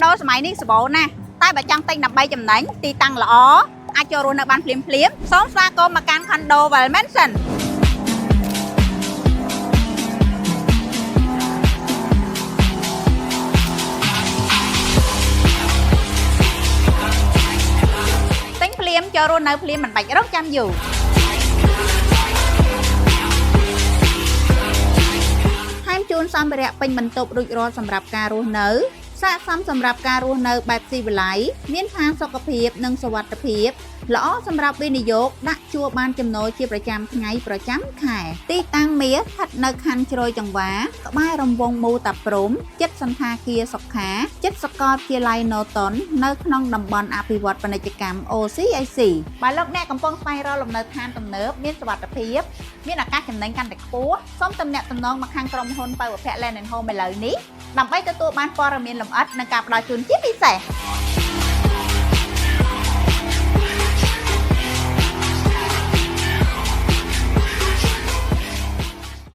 ណូសម័យនេះសម្បូរណាស់តែបើចង់ទិញដើម្បីចំណេញទីតាំងល្អអាចចូលរស់នៅបានភ្លាមសូមស្វាគមន៍មកកាន់ Condo Wellmanson ទិញភ្លាមចូលរស់នៅភ្លាមមិនបាច់រង់ចាំយូរថែមជូនសម្ភារៈពេញបន្ទប់រួចរាល់សម្រាប់ការរស់នៅស័ក្តិសមសម្រាប់ការរស់នៅបែបស៊ីវិល័យមានផាសុកភាពនិងសុវត្ថិភាពល្អសម្រាប់វិនិយោគដាក់ជួលបានចំណូលជាប្រចាំថ្ងៃប្រចាំខែទីតាំងមាសស្ថិតនៅខណ្ឌជ្រោយចង្វាក្បែររង្វង់មូតាព្រំជិតសន្តាគារសុខាជិតសាកលវិទ្យាល័យ Norton នៅក្នុងតំបន់អភិវឌ្ឍពាណិជ្ជកម្ម OCIC បើលោកអ្នកកំពុងស្វែងរកលំនៅឋានទំនើបមានសុវត្ថិភាពមានឱកាសចំណេញកាន់តែខ្ពស់សូមទំនាក់ទំនងមកខាងក្រុមហ៊ុន Power Pack Land and Home ឥឡូវនេះដើម្បីទទួលបានព័ត៌មានលម្អិតនិងការផ្ដល់ជូនជាពិសេស